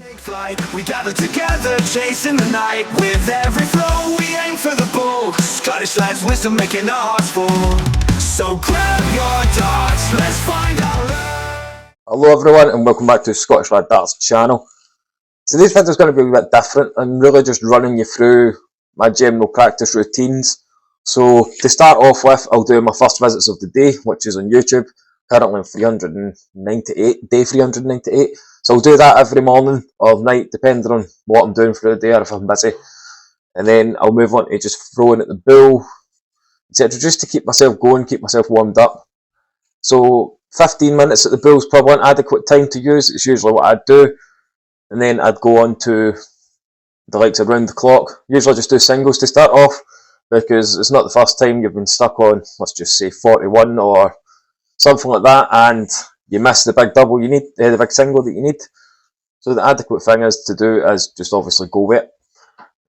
Take flight, we gather together, chasing the night. With every flow, we aim for the bull. Scottish lads, wisdom making our hearts full. So grab your darts, let's find our love. Hello everyone and welcome back to Scottish Lad Darts channel. Today's video is going to be a bit different. I'm really just running you through my general practice routines. So to start off with, I'll do my first visits of the day, which is on YouTube. Currently on 398, day 398. So I'll do that every morning or night, depending on what I'm doing for the day or if I'm busy. And then I'll move on to just throwing at the bull, etc. Just to keep myself going, keep myself warmed up. So 15 minutes at the bull is probably an adequate time to use. It's usually what I'd do. And then I'd go on to the likes of round the clock. Usually just do singles to start off, because it's not the first time you've been stuck on, let's just say 41 or something like that, and you miss the big double you need, the big single that you need. So the adequate thing is to do is just obviously go with it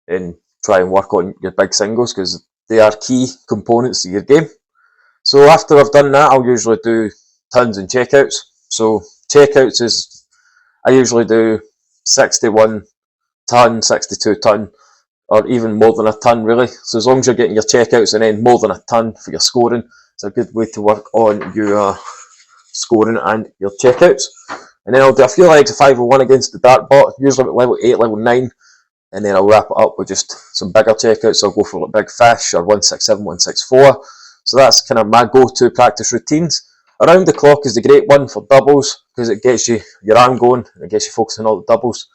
and try and work on your big singles, because they are key components to your game. So after I've done that, I'll usually do tons and checkouts. So checkouts is, I usually do 61 ton, 62 ton, or even more than a ton really. So as long as you're getting your checkouts and then more than a ton for your scoring, it's a good way to work on your scoring and your checkouts. And then I'll do a few legs of 501 against the dart bot, usually at level 8, level 9, and then I'll wrap it up with just some bigger checkouts. So I'll go for like big fish or 167, 164. So that's kind of my go-to practice routines. Around the clock is the great one for doubles, because it gets you your arm going, and it gets you focusing on all the doubles.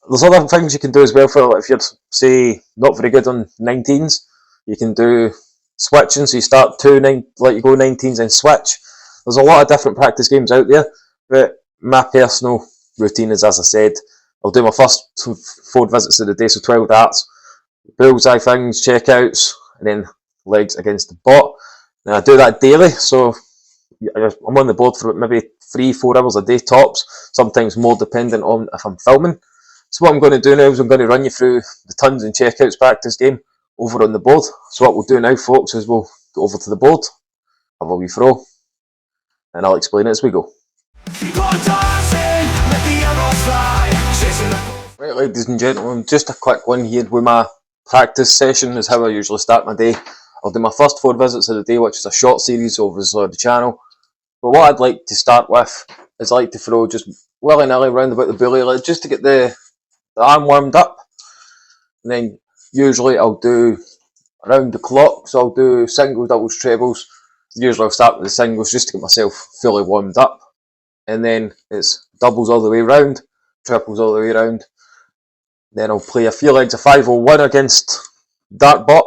There's other things you can do as well for, if you're, say, not very good on 19s, you can do switching. So you start like you go 19s and switch. There's a lot of different practice games out there, but my personal routine is, as I said, I'll do my first 4 visits of the day, so 12 darts, bullseye things, checkouts, and then legs against the bot. And I do that daily, so I'm on the board for maybe 3-4 hours a day tops, sometimes more dependent on if I'm filming. So what I'm going to do now is I'm going to run you through the tons and checkouts practice game over on the board. So what we'll do now, folks, is we'll go over to the board, have a wee throw, and I'll explain it as we go. Right, ladies and gentlemen, just a quick one here with my practice session is how I usually start my day. I'll do my first 4 visits of the day, which is a short series over the channel. But what I'd like to start with is I like to throw just willy-nilly round about the bully, just to get the arm warmed up. And then usually I'll do around the clock, so I'll do singles, doubles, trebles. Usually I'll start with the singles just to get myself fully warmed up. And then it's doubles all the way round, triples all the way round. Then I'll play a few legs of 501 against Dartbot,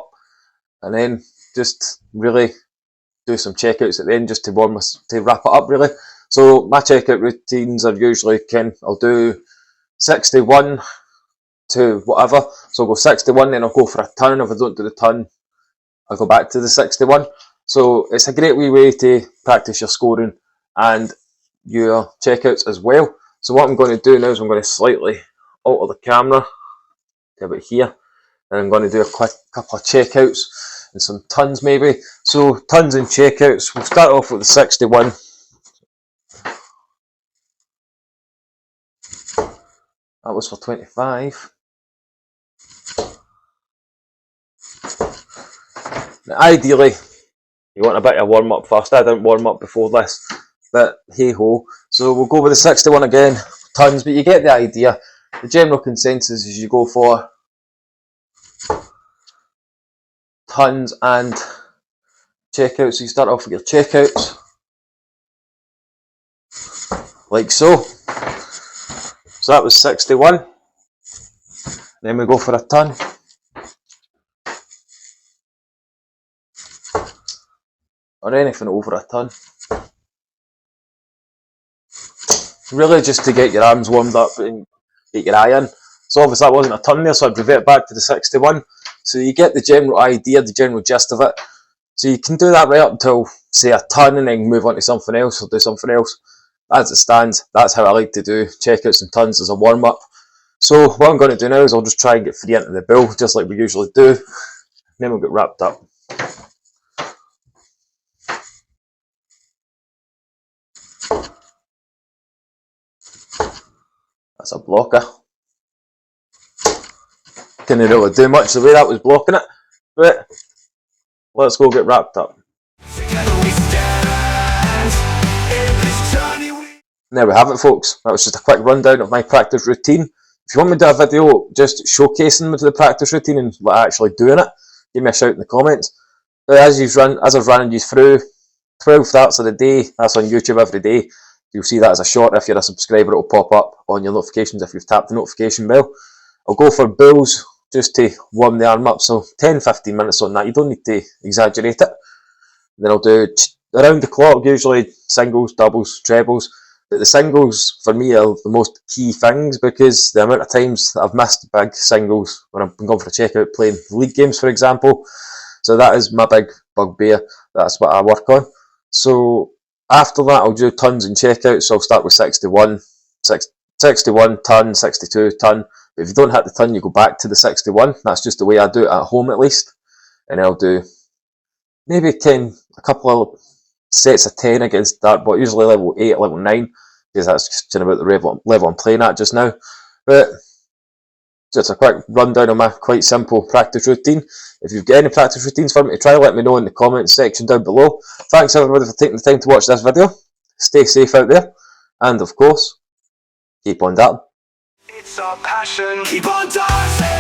and then just really do some checkouts at the end just to wrap it up really. So my checkout routines are usually I'll do 61 to whatever. So I'll go 61, then I'll go for a ton. If I don't do the ton, I'll go back to the 61. So it's a great wee way to practice your scoring and your checkouts as well. So what I'm going to do now is I'm going to slightly alter the camera to about here, and I'm going to do a quick couple of checkouts and some tons maybe. So tons and checkouts, we'll start off with the 61. That was for 25. Now, ideally, you want a bit of warm up first. I didn't warm up before this, but hey ho. So we'll go with the 61 again, tons, but you get the idea. The general consensus is you go for tons and checkouts. So you start off with your checkouts, like so. So that was 61. Then we go for a ton. Or anything over a ton. Really just to get your arms warmed up and get your eye in. So obviously that wasn't a ton there, so I'd revert back to the 61. So you get the general idea, the general gist of it. So you can do that right up until, say, a ton, and then move on to something else or do something else. As it stands, that's how I like to do checkouts and tons as a warm-up. So what I'm going to do now is I'll just try and get 3 into the bull, just like we usually do. And then we'll get wrapped up. That's a blocker. Couldn't really do much the way that was blocking it, but let's go get wrapped up. Together we stand in this journey we... And there we have it, folks. That was just a quick rundown of my practice routine. If you want me to do a video just showcasing the practice routine and actually doing it, give me a shout in the comments. But as I've run you through 12 starts of the day, that's on YouTube every day. You'll see that as a short. If you're a subscriber, it'll pop up on your notifications if you've tapped the notification bell. I'll go for bulls just to warm the arm up, so 10-15 minutes on that. You don't need to exaggerate it. Then I'll do around the clock, usually singles, doubles, trebles. But the singles for me are the most key things, because the amount of times that I've missed big singles when I've been going for a checkout playing league games, for example. So that is my big bugbear. That's what I work on. So after that, I'll do tons and checkouts. So I'll start with 61, 61 ton, 62 ton. But if you don't hit the ton, you go back to the 61. That's just the way I do it at home, at least. And I'll do maybe a couple of sets of 10 against that, but usually level 8, level 9, because that's just about the level I'm playing at just now. But just a quick rundown of my quite simple practice routine. If you've got any practice routines for me to try, let me know in the comments section down below. Thanks everybody for taking the time to watch this video. Stay safe out there, and of course, keep on dancing. It's our passion, keep on dancing.